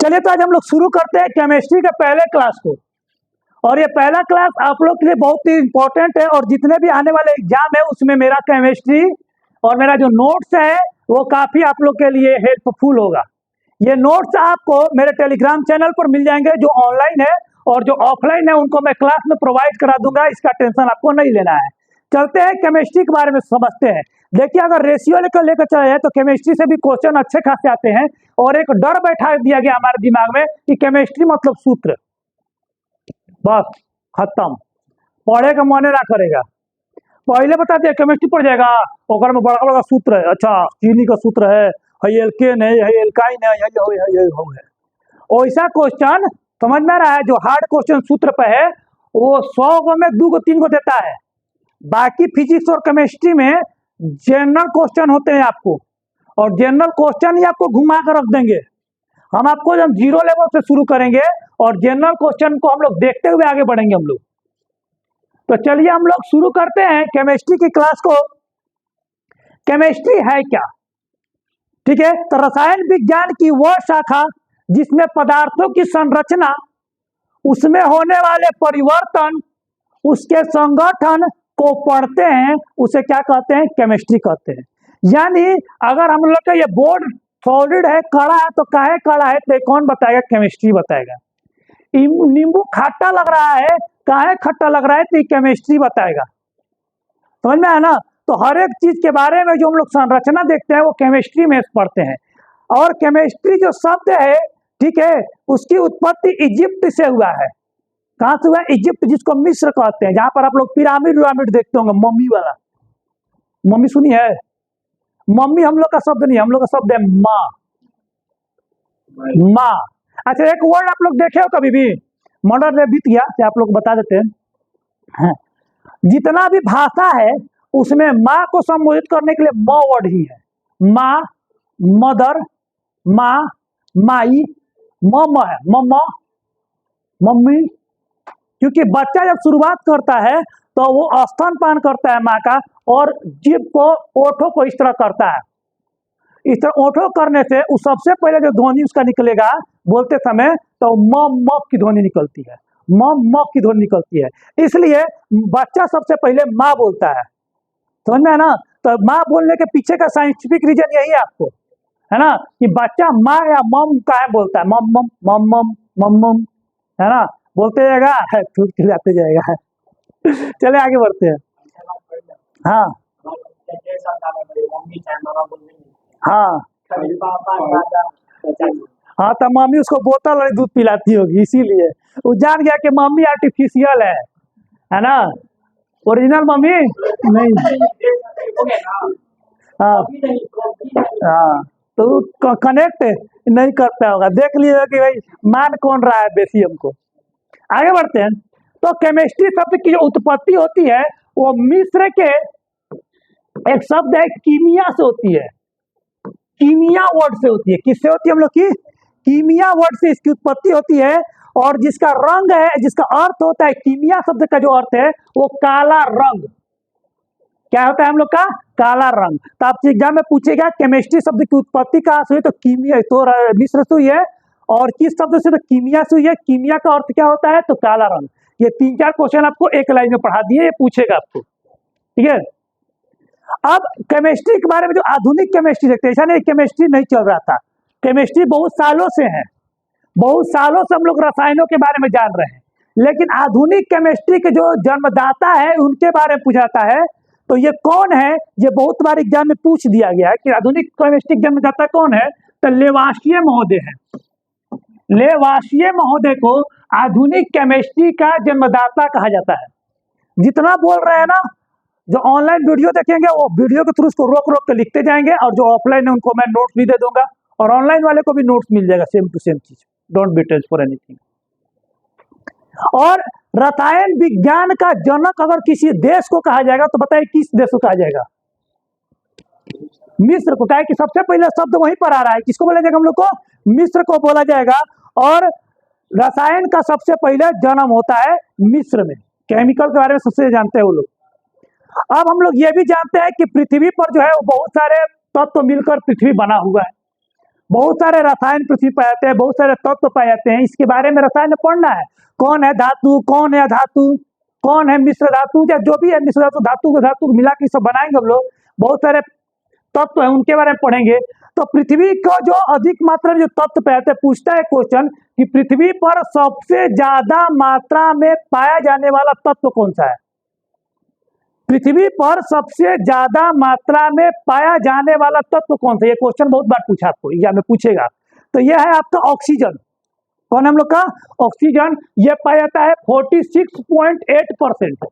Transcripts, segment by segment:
चलिए तो आज हम लोग शुरू करते हैं केमिस्ट्री के पहले क्लास को। और ये पहला क्लास आप लोग के लिए बहुत ही इंपॉर्टेंट है और जितने भी आने वाले एग्जाम है उसमें मेरा केमिस्ट्री और मेरा जो नोट्स है वो काफ़ी आप लोग के लिए हेल्पफुल होगा। ये नोट्स आपको मेरे टेलीग्राम चैनल पर मिल जाएंगे जो ऑनलाइन है, और जो ऑफलाइन है उनको मैं क्लास में प्रोवाइड करा दूंगा, इसका टेंशन आपको नहीं लेना है। चलते हैं केमिस्ट्री के बारे में समझते हैं। देखिए अगर रेशियो लेकर चले तो केमिस्ट्री से भी क्वेश्चन अच्छे खासे आते हैं, और एक डर बैठा दिया गया हमारे दिमाग में कि केमिस्ट्री मतलब सूत्र, बस खत्म, पढ़े का मन ना करेगा। पहले बता दिया केमिस्ट्री पढ़ जाएगा और में बड़ा बड़ा सूत्र है, अच्छा चीनी का सूत्र है, एल्केन है, एल्काइन है, ऐसा क्वेश्चन समझ में आ रहा है। जो हार्ड क्वेश्चन सूत्र पे है वो 100 में 2 3 को देता है। बाकी फिजिक्स और केमिस्ट्री में जनरल क्वेश्चन होते हैं आपको, और जनरल क्वेश्चन ही आपको घुमा कर रख देंगे। हम आपको जब 0 लेवल से शुरू करेंगे और जनरल क्वेश्चन को हम लोग देखते हुए आगे बढ़ेंगे हम लोग। तो चलिए हम लोग शुरू करते हैं केमिस्ट्री की क्लास को। केमिस्ट्री है क्या? ठीक है, तो रसायन विज्ञान की वह शाखा जिसमें पदार्थों की संरचना, उसमें होने वाले परिवर्तन, उसके संगठन को पढ़ते हैं, उसे क्या कहते हैं? केमिस्ट्री कहते हैं। यानी अगर हम लोग का ये बोर्ड सॉलिड है, कड़ा है, तो काहे कड़ा है तो कौन बताएगा? केमिस्ट्री बताएगा। नींबू खट्टा लग रहा है, काहे खट्टा लग रहा है तो केमिस्ट्री बताएगा। समझ में आया ना? तो हर एक चीज के बारे में जो हम लोग संरचना देखते हैं वो केमिस्ट्री में पढ़ते हैं। और केमिस्ट्री जो शब्द है, ठीक है, उसकी उत्पत्ति इजिप्ट से हुआ है। कहां से हुआ? इजिप्ट, जिसको मिस्र कहते हैं, जहां पर आप लोग पिरामिड देखते होंगे, मम्मी वाला। मम्मी सुनी है? मम्मी हम लोग का शब्द नहीं, हम लोग का शब्द है माँ। माँ। अच्छा एक वर्ड आप लोग देखे हो कभी भी? मॉडर्न में बीत गया, आप लोग बता देते हैं। जितना भी भाषा है उसमें माँ को संबोधित करने के लिए म वर्ड ही है। माँ, मदर, माँ, माई, मम है, मम्मा, मम्मी। क्योंकि बच्चा जब शुरुआत करता है तो वो स्तनपान करता है माँ का, और जीभ को, ओठों को इस तरह करता है। इस तरह ओठों करने से उस सबसे पहले जो ध्वनि उसका निकलेगा बोलते समय, तो म की ध्वनि निकलती है, म की ध्वनि निकलती है। इसलिए बच्चा सबसे पहले माँ बोलता है। समझ में है ना? तो माँ बोलने के पीछे का साइंटिफिक रीजन यही है आपको, है ना, कि बच्चा माँ या मम का है बोलता है, मम मम मम मम मम मम, है ना, बोलते जाएगा, खिलाते जाएगा। चले आगे बढ़ते हैं। हाँ हाँ हाँ, तो मम्मी उसको बोतल और दूध पिलाती होगी, इसीलिए वो जान गया कि मम्मी आर्टिफिशियल है ना, ओरिजिनल मम्मी नहीं। हाँ हाँ, तो कनेक्ट नहीं करता होगा, देख लिएगा कि भाई मान कौन रहा है बेसी हमको। आगे बढ़ते हैं। तो केमिस्ट्री शब्द की जो उत्पत्ति होती है वो मिस्र के एक शब्द है कीमिया से होती है। कीमिया वर्ड से होती है। किससे होती है हम लोग की? कीमिया वर्ड से इसकी उत्पत्ति होती है। और जिसका रंग है, जिसका अर्थ होता है, कीमिया शब्द का जो अर्थ है वो काला रंग। क्या होता है हम लोग का? काला रंग। तो आपसे एग्जाम में पूछेगा केमिस्ट्री शब्द की उत्पत्ति कहाँ से हुई, तो कीमिया, तो मिस्र से हुई है। और किस शब्द से? तो कीमिया से हुई है। कीमिया का अर्थ क्या होता है? तो काला रंग। ये 3-4 क्वेश्चन आपको एक लाइन में पढ़ा दिए, ये पूछेगा आपको, ठीक है। अब केमिस्ट्री के बारे में, जो आधुनिक केमिस्ट्री देखते हैं, ऐसा नहीं केमिस्ट्री नहीं चल रहा था, केमिस्ट्री बहुत सालों से है, बहुत सालों से हम लोग रसायनों के बारे में जान रहे हैं। लेकिन आधुनिक केमिस्ट्री के जो जन्मदाता है उनके बारे में पूछाता है, तो ये कौन है? ये बहुत बार एग्जाम में पूछ दिया गया है कि आधुनिक केमिस्ट्री के जन्मदाता कौन है, तो लेवाशिये महोदय है। लेवाशिये महोदय को आधुनिक केमिस्ट्री का जन्मदाता कहा जाता है। जितना बोल रहे हैं ना, जो ऑनलाइन वीडियो देखेंगे वो वीडियो के थ्रू उसको रोक के लिखते जाएंगे, और जो ऑफलाइन है उनको मैं नोट्स भी दे दूंगा, और ऑनलाइन वाले को भी नोट्स मिल जाएगा, सेम टू सेम चीज, don't be tense for anything. और रसायन विज्ञान का जनक अगर किसी देश को कहा जाएगा तो बताइए किस देश को कहा जाएगा? मिस्र को। कहा कि सबसे पहले शब्द वहीं पर आ रहा है, किसको बोला जाएगा? हम लोग को मिस्र को बोला जाएगा। और रसायन का सबसे पहले जन्म होता है मिस्र में। केमिकल के बारे में सबसे जानते हैं वो लोग। अब हम लोग ये भी जानते हैं कि पृथ्वी पर जो है वो बहुत सारे तत्व मिलकर पृथ्वी बना हुआ है। बहुत सारे रसायन पृथ्वी पाए जाते हैं, बहुत सारे तत्व पाए जाते हैं, इसके बारे में रसायन में पढ़ना है। कौन है धातु, कौन है अधातु, कौन है मिश्र धातु, या जो भी है मिश्र धातु, धातु को मिला के सब बनाएंगे हम लोग। बहुत सारे तत्व है उनके बारे में पढ़ेंगे। तो पृथ्वी को जो अधिक मात्रा में जो तत्व पाए जाते हैं, पूछता है क्वेश्चन कि पृथ्वी पर सबसे ज्यादा मात्रा में पाया जाने वाला तत्व कौन सा है। पृथ्वी पर सबसे ज्यादा मात्रा में पाया जाने वाला तत्व कौन सा, ये क्वेश्चन बहुत बार पूछा आपको एग्जाम में पूछेगा। तो यह है आपका ऑक्सीजन। कौन है हम लोग का ऑक्सीजन। ये पाया जाता है 46.8%,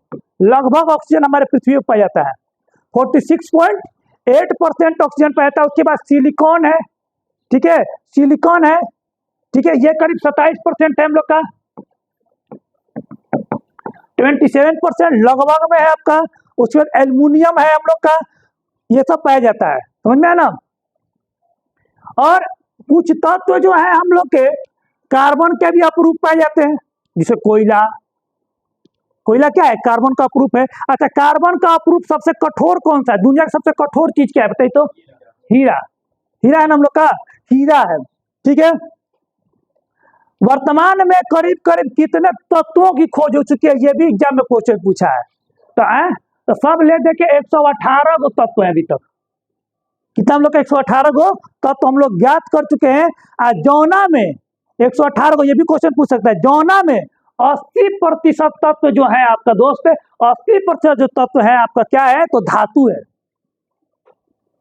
लगभग ऑक्सीजन हमारे पृथ्वी पर पाया जाता है। 46.8% ऑक्सीजन पाया जाता है। उसके बाद सिलिकॉन है, ठीक है, सिलिकॉन है, ठीक है, ये करीब 27% है हम लोग का। 27% लगभग में है आपका। उसके बाद एल्युमिनियम है हम लोग का, ये सब पाया जाता है, समझ में है ना। और कुछ तत्व जो है हम लोग के कार्बन के भी अपरूप पाए जाते हैं, जैसे कोयला। कोयला क्या है, कार्बन का अपरूप है। अच्छा, कार्बन का अपरूप सबसे कठोर कौन सा है, दुनिया की सबसे कठोर चीज क्या है बताइए तो। हीरा। हीरा है ना हम लोग का, हीरा है, ठीक है। वर्तमान में करीब करीब कितने तत्वों की खोज हो चुकी है, ये भी एग्जाम में क्वेश्चन पूछा है। तो सब ले दे के 118 गो तत्व है अभी तक। कितना हम लोग का 118 गो तत्व हम लोग ज्ञात कर चुके हैं। आज जौना में 118 को, ये भी क्वेश्चन पूछ सकता है, जौना में 80% तत्व जो है आपका दोस्त, 80% जो तत्व है आपका क्या है, तो धातु है।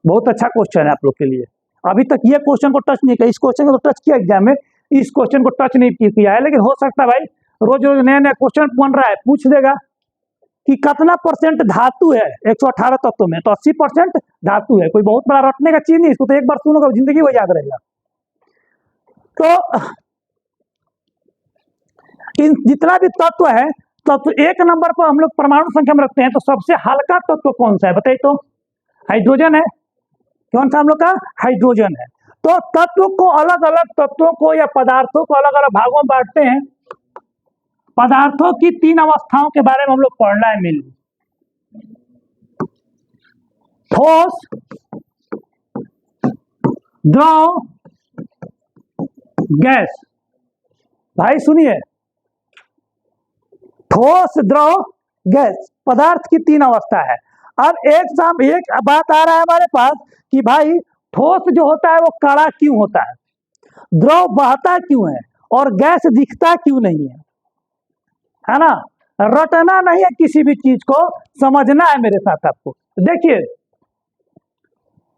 बहुत अच्छा क्वेश्चन है आप लोग के लिए। अभी तक ये क्वेश्चन को टच नहीं किया, इस क्वेश्चन को तो टच किया एग्जाम में, इस क्वेश्चन को टच नहीं किया है। लेकिन हो सकता है भाई रोज रोज नया नया क्वेश्चन बन रहा है, पूछ देगा कि कितना परसेंट धातु है 118 तत्व में, तो 80% धातु है। कोई बहुत बड़ा रटने का चीज नहीं, इसको तो एक बार सुनोगे जिंदगी में याद रहेगा। तो इन जितना भी तत्व है, तत्व एक नंबर पर हम लोग परमाणु संख्या में रखते हैं। तो सबसे हल्का तत्व कौन सा है बताइए तो। हाइड्रोजन है। कौन सा हम लोग का, हाइड्रोजन है। तो तत्व को, अलग अलग तत्वों को या पदार्थों को अलग अलग भागों में बांटते हैं। पदार्थों की 3 अवस्थाओं के बारे में हम लोग पढ़ना है मिलकर। ठोस, द्रव, गैस। भाई सुनिए, ठोस, द्रव, गैस, पदार्थ की 3 अवस्था है। अब एक बात आ रहा है हमारे पास कि भाई ठोस जो होता है वो कड़ा क्यों होता है, द्रव बहता क्यों है, और गैस दिखता क्यों नहीं है ना। रटना नहीं है, किसी भी चीज को समझना है मेरे साथ आपको। देखिए,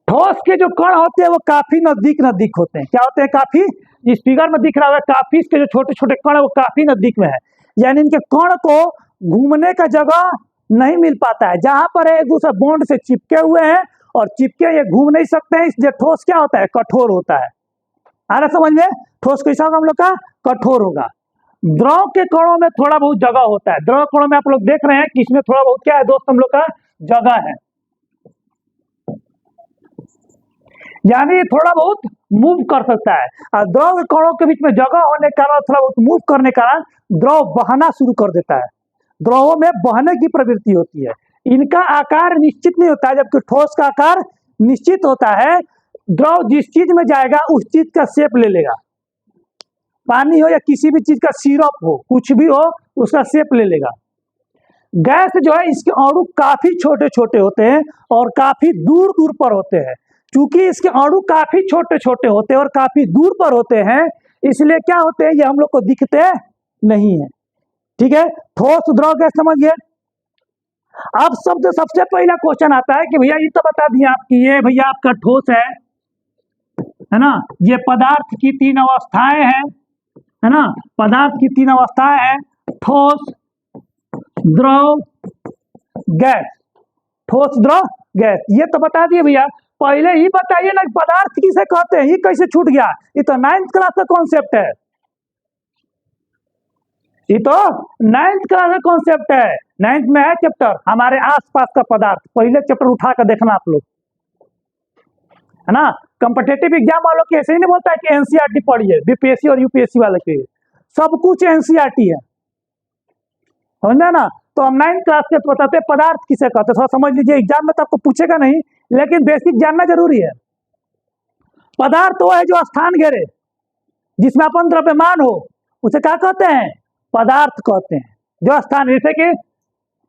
ठोस के जो कण होते हैं वो काफी नजदीक नजदीक होते हैं। क्या होते हैं, काफी, इस फिगर में दिख रहा है काफी, इसके जो छोटे छोटे कण है वो काफी नजदीक में है। यानी इनके कण को घूमने का जगह नहीं मिल पाता है। जहां पर एक दूसरे बॉन्ड से चिपके हुए हैं और चिपके ये घूम नहीं सकते हैं, इसलिए ठोस क्या होता है, कठोर होता है। आ रहा समझ में, ठोस कैसा होगा हम लोग का, कठोर होगा। द्रव के कणों में थोड़ा बहुत जगह होता है। द्रव कणों में आप लोग देख रहे हैं कि इसमें थोड़ा बहुत क्या है दोस्त, हम लोग का जगह है, यानी थोड़ा बहुत मूव कर सकता है। और द्रव के कणों के बीच में जगह होने के कारण, थोड़ा बहुत मूव करने के कारण द्रव बहना शुरू कर देता है। द्रवों में बहने की प्रवृत्ति होती है। इनका आकार निश्चित नहीं होता है, जबकि ठोस का आकार निश्चित होता है। द्रव जिस चीज में जाएगा उस चीज का शेप ले लेगा। पानी हो या किसी भी चीज का सिरप हो, कुछ भी हो, उसका शेप ले लेगा। गैस जो है, इसके अणु काफी छोटे छोटे होते हैं और काफी दूर दूर पर होते हैं। चूंकि इसके अणु काफी छोटे छोटे होते हैं और काफी दूर पर होते हैं, इसलिए क्या होते हैं, ये हम लोग को दिखते नहीं है। ठीक है, ठोस, द्रव, गैस समझ गए। अब सबसे पहला क्वेश्चन आता है कि भैया ये तो बता दिए आप कि ये भैया आपका ठोस है ना, ये पदार्थ की 3 अवस्थाएं हैं, है ना, पदार्थ की 3 अवस्थाएं हैं, ठोस, द्रव, गैस। ठोस, द्रव, गैस, ये तो बता दिए भैया। पहले ही बताइए ना पदार्थ किसे कहते हैं, ये कैसे छूट गया। ये तो 9th क्लास का कॉन्सेप्ट है, ये तो 9th क्लास का कॉन्सेप्ट है। 9th में है चैप्टर हमारे आसपास का पदार्थ, पहले चैप्टर उठा कर देखना आप लोग, है ना। कॉम्पिटिटिव एग्जाम वालों के ऐसे ही नहीं बोलता है कि एनसीईआरटी पढ़िए, बीपीएससी और यूपीएससी वाले के सब कुछ एनसीईआरटी है, समझना ना। तो हम 9th क्लास के बताते पदार्थ किसे कहते हैं, थोड़ा समझ लीजिए। एग्जाम में तो आपको पूछेगा नहीं, लेकिन बेसिक जानना जरूरी है। पदार्थ वो है जो स्थान घेरे, जिसमें अपन द्रव्यमान हो, उसे क्या कहते हैं? पदार्थ कहते हैं। जो स्थान, जैसे कि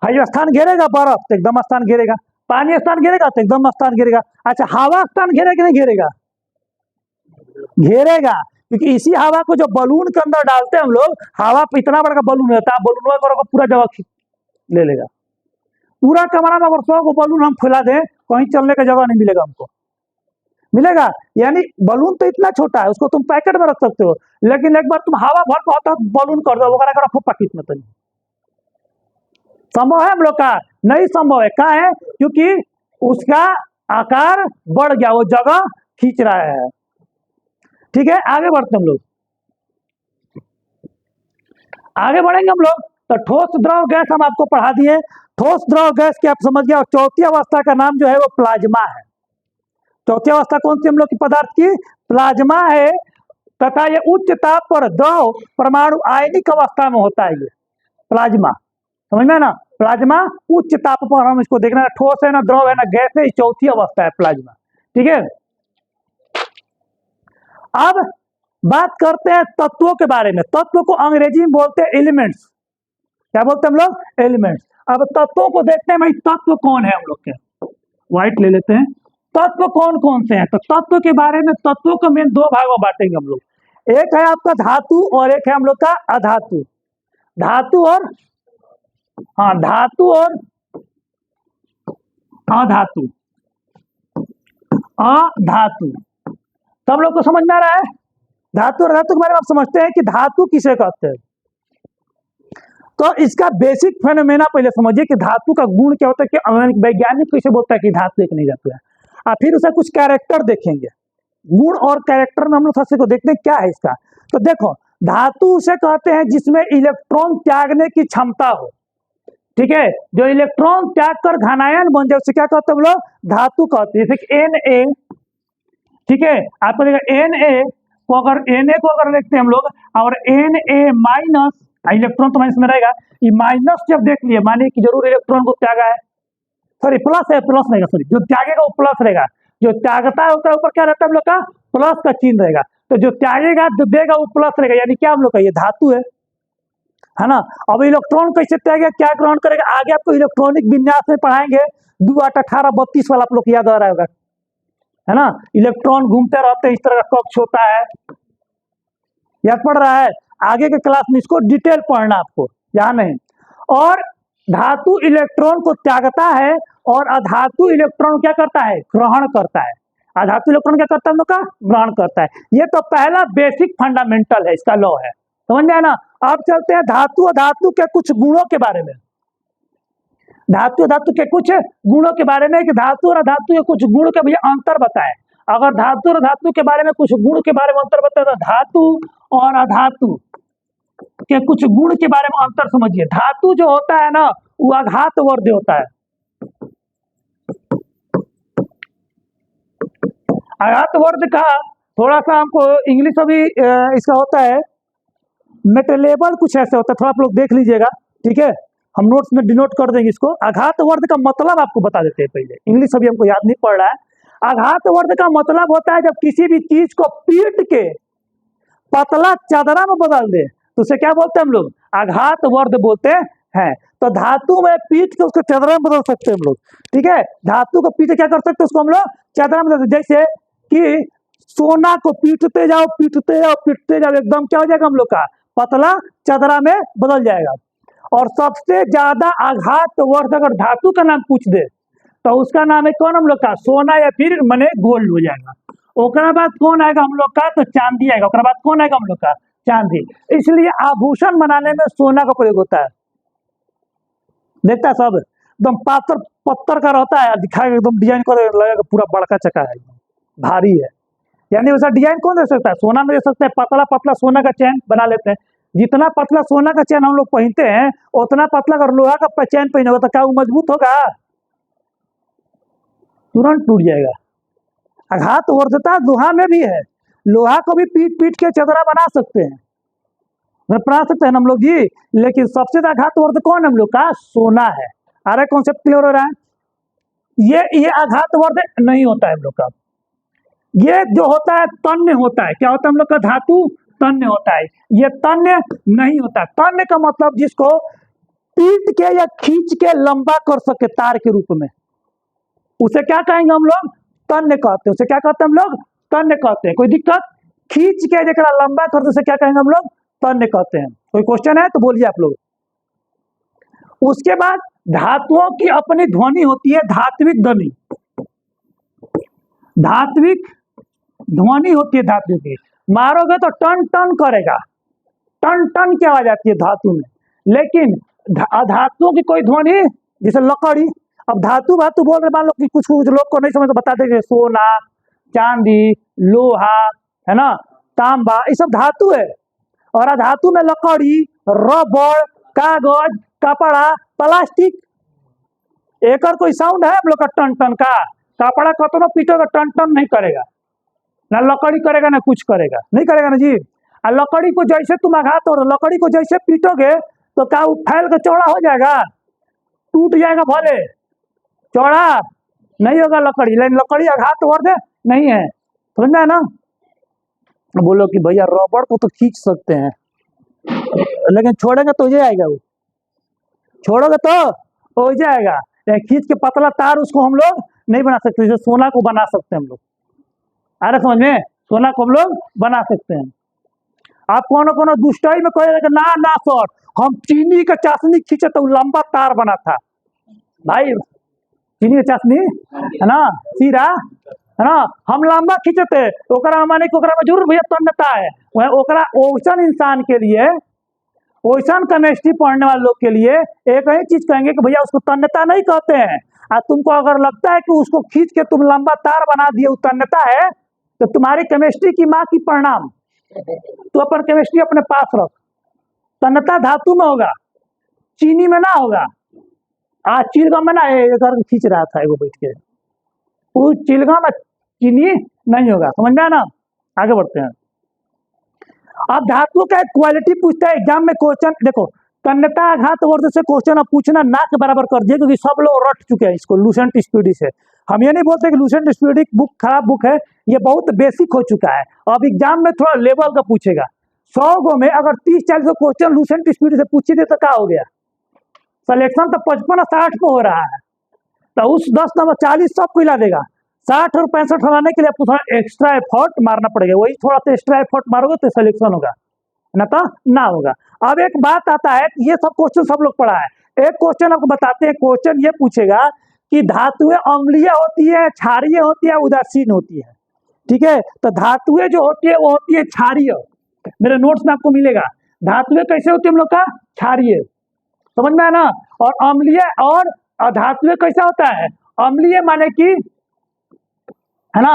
जो स्थान घेरेगा बर्फ तो एकदम स्थान घेरेगा, पानी स्थान घेरेगा तो एकदम स्थान घेरेगा। अच्छा, हवा स्थान घेरेगा कि नहीं घेरेगा? घेरेगा, क्योंकि इसी हवा को जो बलून के अंदर डालते हैं हम लोग, हवा पे इतना बड़ा बलून रहता है, बलून को पूरा जगह ले लेगा। पूरा कमरा में अगर 100 को बलून हम फैला दें, कहीं चलने का जगह नहीं मिलेगा हमको, मिलेगा? यानी बलून तो इतना छोटा है, उसको तुम पैकेट में रख सकते हो, लेकिन एक बार तुम हवा भर पाओ तो बलून कर दो, वगैरह रखो पैकेट में, तो नहीं संभव है हम लोग का, नहीं संभव है। क्या है? क्योंकि उसका आकार बढ़ गया, वो जगह खींच रहा है। ठीक है, आगे बढ़ते हम लोग, आगे बढ़ेंगे हम लोग। तो ठोस द्रव गैस हम आपको पढ़ा दिए, ठोस द्रव गैस की आप समझ गए। और चौथी अवस्था का नाम जो है वो प्लाज्मा है। चौथी अवस्था कौन सी हम लोग की पदार्थ की? प्लाज्मा है। तथा ये उच्च ताप पर द्रव परमाणु आयनिक अवस्था में होता है। ये प्लाज्मा, समझ में ना? प्लाज्मा उच्च ताप पर, हम इसको देखना, ठोस है ना द्रव है ना गैस है, चौथी अवस्था है प्लाज्मा। ठीक है, अब बात करते हैं तत्वों के बारे में। तत्व को अंग्रेजी में बोलते हैं एलिमेंट्स। क्या बोलते हैं हम लोग? एलिमेंट्स। अब तत्वों को देखते हैं, भाई तत्व कौन है हम लोग के। व्हाइट ले लेते हैं, तत्व कौन कौन से हैं। तो तत्व के बारे में, तत्वों को मेन 2 भागों में बांटेंगे हम लोग। एक है आपका धातु और एक है हम लोग का अधातु। धातु और धातु और अधातु। अधातु सब लोग को समझ में आ रहा है? धातु और अधातु के बारे में आप समझते हैं कि धातु किसे कहते हैं। तो इसका बेसिक फेनोमेना पहले समझिए कि धातु का गुण क्या होता है, कि वैज्ञानिक कैसे बोलता है कि धातु एक नहीं धातु है। और फिर उसका कुछ कैरेक्टर देखेंगे, गुण और कैरेक्टर में हम लोग सबसे को देखते हैं क्या है इसका। तो देखो, धातु उसे कहते हैं जिसमें इलेक्ट्रॉन त्यागने की क्षमता हो। ठीक है, जो इलेक्ट्रॉन त्याग कर घनायन बन जाए उसे क्या कहते हैं हम लोग? धातु कहते हैं। जैसे Na, ठीक है, आपको देखा Na को अगर देखते हैं हम लोग, और Na माइनस, इलेक्ट्रॉन तो माइनस में रहेगा, ये माइनस जब देख लिए, मानिए कि जरूर इलेक्ट्रॉन को त्यागा है, सॉरी प्लस है, प्लस रहेगा, सॉरी जो त्यागेगा वो प्लस रहेगा, जो त्यागता है उसका ऊपर क्या रहता है हम लोग का? प्लस का चिन्ह रहेगा। तो जो त्यागेगा जो देगा वो प्लस रहेगा, यानी क्या हम लोग का ये धातु है ना। अब इलेक्ट्रॉन कैसे त्यागेगा, क्या ग्रहण करेगा, आगे आपको इलेक्ट्रॉनिक विन्यास में पढ़ाएंगे। 2 8 18 32 वाला आप लोग याद आ रहा होगा, है ना। इलेक्ट्रॉन घूमते रहते हैं, इस तरह का कक्ष होता है, याद पड़ रहा है? आगे के क्लास में इसको डिटेल पढ़ना आपको, यहाँ नहीं। और धातु इलेक्ट्रॉन को त्यागता है और अधातु इलेक्ट्रॉन क्या करता है? ग्रहण करता है। अधातु इलेक्ट्रॉन क्या करता है हम लोग का? ग्रहण करता है। ये तो पहला बेसिक फंडामेंटल है, इसका लॉ है, समझ में आया ना। अब चलते हैं धातु और धातु के कुछ गुणों के बारे में। धातु धातु के कुछ गुणों के बारे में, कि धातु और धातु के कुछ गुण के भैया अंतर बताएं। अगर धातु और धातु के बारे में कुछ गुण के बारे में अंतर बताए तो धातु और अधातु के कुछ गुण के बारे में अंतर समझिए। धातु जो होता है ना वो आघात वर्ध होता है। आघात वर्ध का थोड़ा सा हमको इंग्लिश अभी इसका होता है मेटेलेबल, कुछ ऐसे होता है, थोड़ा आप लोग देख लीजिएगा, ठीक है। हम नोट्स में डिनोट कर देंगे इसको। आघात वर्ध का मतलब आपको बता देते हैं पहले, इंग्लिश अभी हमको याद नहीं पड़ रहा है। आघात वर्ध का मतलब होता है जब किसी भी चीज को पीट के पतला चादरा में बदल दे तो उसे क्या बोलते हैं हम लोग? आघात वर्ध बोलते हैं। तो धातु में पीट के उसको चादरा में बदल सकते हैं हम लोग, ठीक है। धातु को पीट के क्या कर सकते हैं? उसको हम लोग चादरा में बदल, जैसे कि सोना को पीटते जाओ पीटते जाओ पीटते जाओ, एकदम क्या हो जाएगा हम लोग का? पतला चादरा में बदल जाएगा। और सबसे ज्यादा आघात वर्ध अगर धातु का नाम पूछ दे तो उसका नाम है कौन हम लोग का? सोना, या फिर मने गोल्ड हो जाएगा। ओकरा बाद कौन आएगा हम लोग का? तो चांदी आएगा। ओकरा बाद कौन आएगा हम लोग का? चांदी। इसलिए आभूषण बनाने में सोना का प्रयोग होता है। देखता है सब एकदम पात्र पत्थर का रहता है, दिखाएगा एकदम डिजाइन कर लगेगा पूरा बड़का चक्का है, एकदम भारी है। यानी वैसा डिजाइन कौन दे सकता है? सोना में दे सकता है। पतला पतला सोना का चैन बना लेते हैं। जितना पतला सोना का चैन हम लोग पहनते हैं उतना पतला अगर लोहा का चैन पहनेगा तो क्या वो मजबूत होगा? तुरंत टूट जाएगा। आघात वर्धता लोहा में भी है, लोहा को भी पीट पीट के चदरा बना सकते हैं, बना सकते हैं हम लोग जी। लेकिन सबसे ज्यादा आघात वर्ध कौन हम लोग का? सोना है। आ रहा, कॉन्सेप्ट क्लियर हो रहा है? ये आघात वर्ध नहीं होता है हम लोग का। ये जो होता है तन्य होता है, क्या होता है हम लोग का धातु तन्य होता है, ये तन्य नहीं होता। तन्य का मतलब जिसको पीट के या खींच के लंबा कर सके तार के रूप में, उसे क्या कहेंगे हम लोग, तन्य कहते हैं। उसे क्या कहते हैं हम लोग, तन्य कहते हैं। कोई दिक्कत, खींच के जरा लंबा कर दो उसे क्या कहेंगे हम लोग, तन्य कहते हैं। कोई क्वेश्चन है तो बोलिए आप लोग। उसके बाद धातुओं की अपनी ध्वनि होती है धात्विक ध्वनि, धात्विक ध्वनि होती है धातु की। मारोगे तो टन टन करेगा, टन टन की आवाज आती है धातु में। लेकिन अधातुओं की कोई ध्वनि, जैसे लकड़ी, अब धातु धातु बोल रहे मान लो कि कुछ कुछ लोग को नहीं समझ तो बता देंगे, सोना, चांदी, लोहा, है ना, तांबा, ये सब धातु है। और अधातु में लकड़ी, रबड़, कागज, कपड़ा, प्लास्टिक, एक और कोई साउंड है हम लोग का टन टन का। कपड़ा कतनो पीटोगे टन टन नहीं करेगा, ना लकड़ी करेगा ना कुछ करेगा, नहीं करेगा ना जी। और लकड़ी को जैसे तुम आघात और लकड़ी को जैसे पीटोगे तो क्या वो फैल के चौड़ा हो जाएगा, टूट जाएगा, भले चौड़ा नहीं होगा लकड़ी, लेकिन लकड़ी आघात और दे नहीं है, समझ में है ना। बोलो कि भैया रबड़ को तो खींच सकते हैं, लेकिन छोड़ेंगे तो हो जाएगा, वो छोड़ोगे तो हो जाएगा। खींच के पतला तार उसको हम लोग नहीं बना सकते, जैसे सोना को बना सकते हैं हम लोग। आ रहा समझ में, सोना को हम लोग बना सकते हैं। आप कौन कौन दुष्टाई में कहेगा ना ना सर हम चीनी का चाशनी खींचे तो लंबा तार बना था, भाई चीनी का चाशनी है ना, सीरा है ना, हम लंबा खींचे थे तो माने कि में जरूर भैया तन्यता है। वह ओसन इंसान के लिए, ओसन केमिस्ट्री पढ़ने वाले लोग के लिए एक ही चीज कहेंगे कि भैया उसको तन्यता नहीं कहते हैं। और तुमको अगर लगता है कि उसको खींच के तुम लंबा तार बना दिए वो तन्यता है, तो तुम्हारी केमिस्ट्री की माँ की प्रणाम। तो अपन केमिस्ट्री अपने पास रख, तन्यता धातु में होगा, चीनी में ना होगा। आज चिलगम में ना एक खींच रहा था वो बैठ के, वो चिलगम चीनी नहीं होगा, समझ में ना। आगे बढ़ते हैं। अब धातु का एक क्वालिटी पूछता है एग्जाम में क्वेश्चन, देखो तन्यता आघात वर्ग से क्वेश्चन अब पूछना ना के बराबर कर दिए, क्योंकि सब लोग रट चुके हैं इसको लूसेंट स्पीडी से। हम ये नहीं बोलते कि लूसेंट स्पीडी बुक खराब बुक है, ये बहुत बेसिक हो चुका है। अब एग्जाम में थोड़ा लेवल का पूछेगा, 100 गो में अगर 30-40 क्वेश्चन लूसेंट स्पीडी से पूछे थे तो क्या हो गया, सिलेक्शन तो 55-60 पे हो रहा है, तो उस 10 नंबर 40 सबको हिला देगा। 60 और 65 हराने के लिए आपको थोड़ा एक्स्ट्रा एफर्ट मारना पड़ेगा, वही थोड़ा सा एक्स्ट्रा एफर्ट मारोगे तो सिलेक्शन होगा, ना तो ना होगा। अब एक बात आता है, ये सब क्वेश्चन सब लोग पढ़ा है, एक क्वेश्चन आपको बताते हैं। क्वेश्चन ये पूछेगा कि धातुएं अम्लीय होती है, क्षारीय होती है, उदासीन होती है, ठीक है। तो धातुएं जो होती है वो होती है क्षारीय, मेरे नोट्स में आपको मिलेगा। धातुएं कैसे होती है हम लोग का, क्षारीय, समझ में है ना। और अम्लीय और अधातुएं कैसा होता है, अम्लीय माने कि है ना,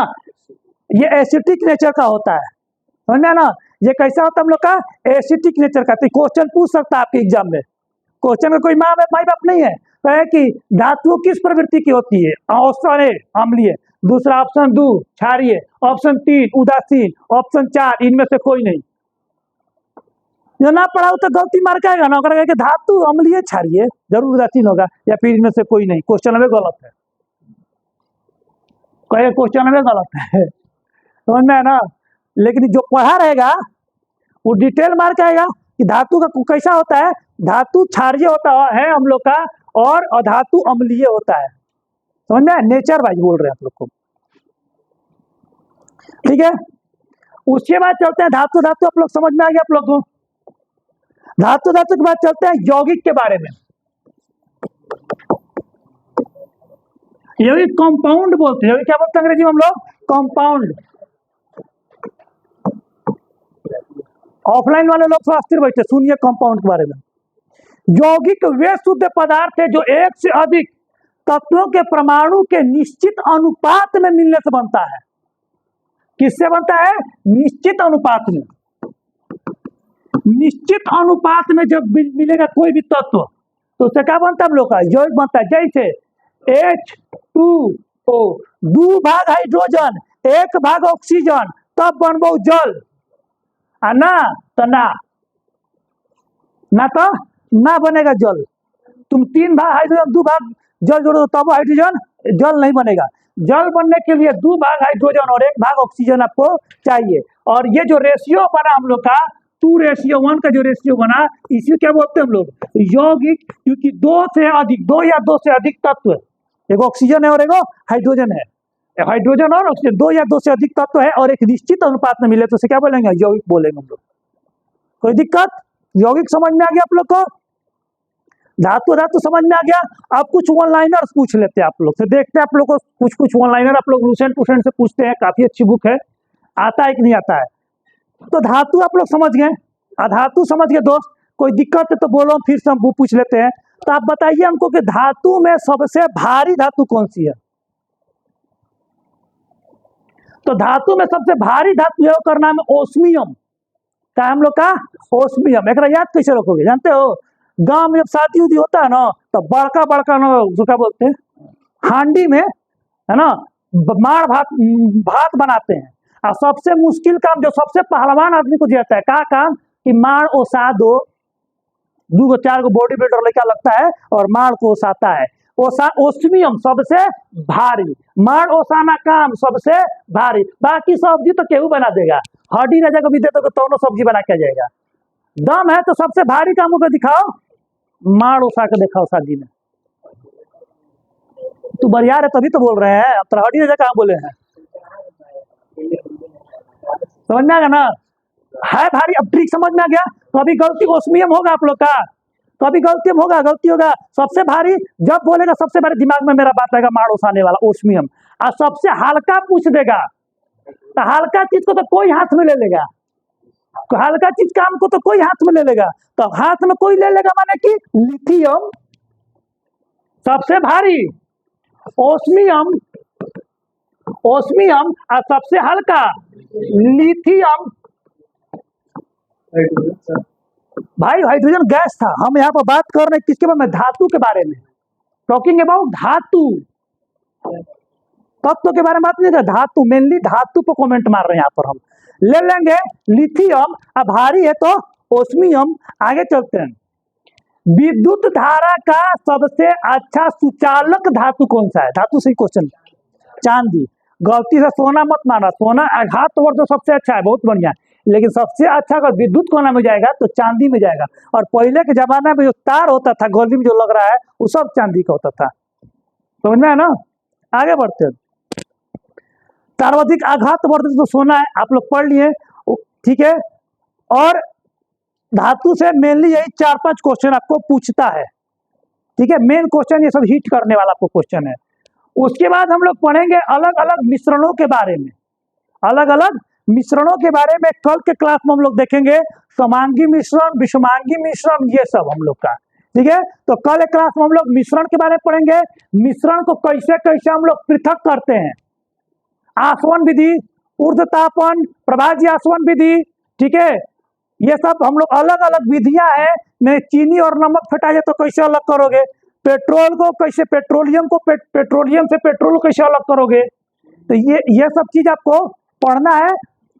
ये एसिडिक नेचर का होता है, समझ में है ना। ये कैसा होता है हम लोग का, एसिडिक नेचर का। तो क्वेश्चन पूछ सकता है आपके एग्जाम में, क्वेश्चन का कोई माई बाप नहीं है, कहे कि धातु किस प्रवृत्ति की होती है, ऑप्शन ए अम्लीय, दूसरा ऑप्शन 2 क्षारीय, ऑप्शन 3 उदासीन, ऑप्शन 4 इनमें से कोई नहीं। जो ना पढ़ा तो गलती मार के आएगा ना, अगर कि धातु अम्लीय क्षारीय जरूर उदासीन होगा, या फिर इनमें से कोई नहीं, क्वेश्चन में गलत है, कहे क्वेश्चन में गलत है, समझ में है ना। लेकिन जो पढ़ा रहेगा वो डिटेल मार के आएगा कि धातु का कैसा होता है, धातु क्षारीय होता है हम लोग का, और अधातु अम्लीय होता है, समझ में, नेचर वाइज बोल रहे हैं आप लोग को, ठीक है। उसके बाद चलते हैं धातु धातु, आप लोग समझ में आ गया आप लोग को। धातु धातु के बाद चलते हैं यौगिक के बारे में। यौगिक कंपाउंड बोलते हैं, क्या बोलते हैं अंग्रेजी में हम लोग, कंपाउंड। ऑफलाइन वाले लोग थोड़ा स्थिर बैठे सुनिए कंपाउंड के बारे में। यौगिक वे शुद्ध पदार्थ है जो एक से अधिक तत्वों के परमाणु के निश्चित अनुपात में मिलने से बनता है। किससे बनता है, निश्चित अनुपात में। निश्चित अनुपात में जब मिलेगा कोई भी तत्व तो उससे क्या बनता है हम लोग का, यौगिक बनता है। जैसे H2O 2 भाग हाइड्रोजन 1 भाग ऑक्सीजन, तब बनबो जल। ना तो ना बनेगा जल। तुम 3 भाग हाइड्रोजन 2 भाग जल जोड़ो तब हाइड्रोजन जल नहीं बनेगा। जल बनने के लिए 2 भाग हाइड्रोजन और 1 भाग ऑक्सीजन आपको चाहिए। और ये जो रेशियो बना हम लोग का 2:1 का जो रेशियो बना, इसी क्या बोलते हैं हम लोग, यौगिक। क्योंकि 2 या 2 से अधिक तत्व, एक ऑक्सीजन है और एक हाइड्रोजन है, हाइड्रोजन और ऑक्सीजन 2 या 2 से अधिक तत्व है और एक निश्चित अनुपात में मिले तो उसे क्या बोलेंगे, यौगिक बोलेंगे हम लोग। कोई दिक्कत? यौगिक समझ में आ गया आप लोग को? धातु समझ में आ गया? अब कुछ वन लाइनर्स पूछ लेते हैं आप लोग से, देखते हैं आप लोग को कुछ वन लाइनर आप लोग लूसेंट टूसेंट से पूछते हैं, काफी अच्छी बुक है, आता है कि नहीं आता है। तो धातु आप लोग समझ गए, अधातु समझ गए दोस्त। कोई दिक्कत है तो बोलो, फिर से हम वो पूछ लेते हैं। तो आप बताइए हमको कि धातु में सबसे भारी धातु कौन सी है? तो धातु में सबसे भारी धातु है, उसका नाम है ओस्मियम। क्या हम लोग का? ओस्मियम। एक याद कैसे रखोगे जानते हो? गांव में जब शादी उदी होता है ना, तो बड़का बड़का ना जो क्या बोलते हैं, हांडी में है ना, माड़ भात बनाते हैं। और सबसे मुश्किल काम जो सबसे पहलवान आदमी को दिया जाता है, क्या काम, कि माड़ ओसा दो, 2-4 को बॉडी बिल्डर लेकर लगता है और माड़ को ओसाता है। ओस्मियम सबसे भारी, माड़ ओसाना काम सबसे भारी। बाकी सब्जी तो केहू बना देगा, हड्डी राजा को भी दे तो दोनों सब्जी बना के जाएगा। दम है तो सबसे भारी कामों को दिखाओ, माड़ ओसा के दिखाओ शादी में। तू बरियार है तभी तो बोल रहे हैं, तो हड्डी राजा कहाँ बोले हैं, समझ में आ गया ना? है भारी। अब ट्रिक समझ में आ गया। तो अभी गलती ओस्मियम होगा आप लोग का, तो अभी गलती होगा। सबसे भारी जब बोलेगा, सबसे भारी दिमाग में मेरा बात आएगा, माड़ ओसाने वाला ओस्मियम। और सबसे हल्का पूछ देगा, तो हल्का चीज को तो कोई हाथ में ले लेगा, तो हल्का चीज काम को तो कोई हाथ में ले लेगा। तो हाथ में कोई ले लेगा माने कि लिथियम सबसे भारी, ओस्मियम और सबसे हल्का लिथियम। भाई हाइड्रोजन गैस था। हम यहाँ पर बात कर रहे हैं किसके बारे में, धातु के बारे में, टॉकिंग अबाउट धातु। तत्व के बारे में बात नहीं था, धातु, मेनली धातु पर कमेंट मार रहे हैं यहाँ पर। हम ले लेंगे लिथियम, अब भारी है तो ओस्मियम। आगे चलते हैं। विद्युत धारा का सबसे अच्छा सुचालक धातु कौन सा है? धातु से क्वेश्चन। चांदी। गलती से सोना मत माना, सोना आघात तो जो सबसे अच्छा है, बहुत बढ़िया, लेकिन सबसे अच्छा अगर विद्युत कोना में जाएगा तो चांदी में जाएगा। और पहले के जमाने में जो तार होता था गली में जो लग रहा है, वो सब चांदी का होता था। समझ में है ना? आगे बढ़ते हैं। सर्वाधिक आघात वर्धित तो सोना है, आप लोग पढ़ लिए, ठीक है। और धातु से मेनली यही 4-5 क्वेश्चन आपको पूछता है, ठीक है। मेन क्वेश्चन ये सब हिट करने वाला आपको क्वेश्चन है। उसके बाद हम लोग पढ़ेंगे अलग अलग मिश्रणों के बारे में, अलग अलग मिश्रणों के बारे में कल के क्लास में हम लोग देखेंगे। समांगी मिश्रण, विषमांगी मिश्रण, ये सब हम लोग का, ठीक है। तो कल एक क्लास में हम लोग मिश्रण के बारे में पढ़ेंगे, मिश्रण को कैसे कैसे हम लोग पृथक करते हैं, आसवन विधि, ऊर्ध्वतापन, प्रभाज्य आसवन विधि, ठीक है। ये सब हम लोग अलग अलग विधियां हैं। में चीनी और नमक फेंटा जाए तो कैसे अलग करोगे, पेट्रोल को कैसे, पेट्रोलियम को पेट्रोलियम से पेट्रोल कैसे अलग करोगे। तो ये सब चीज आपको पढ़ना है।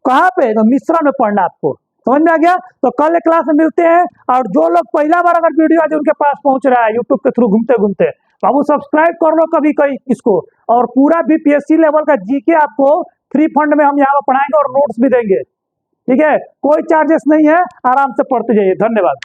कहाँ पे? तो मिश्रण में पढ़ना आपको। समझ में आ गया? तो कल एक क्लास में मिलते हैं। और जो लोग पहला बार अगर वीडियो आज उनके पास पहुंच रहा है यूट्यूब के थ्रू घूमते घूमते, तो वो सब्सक्राइब कर लो कभी कहीं इसको। और पूरा बीपीएससी लेवल का जीके आपको फ्री फंड में हम यहाँ पर पढ़ाएंगे और नोट्स भी देंगे, ठीक है। कोई चार्जेस नहीं है, आराम से पढ़ते जाइए। धन्यवाद।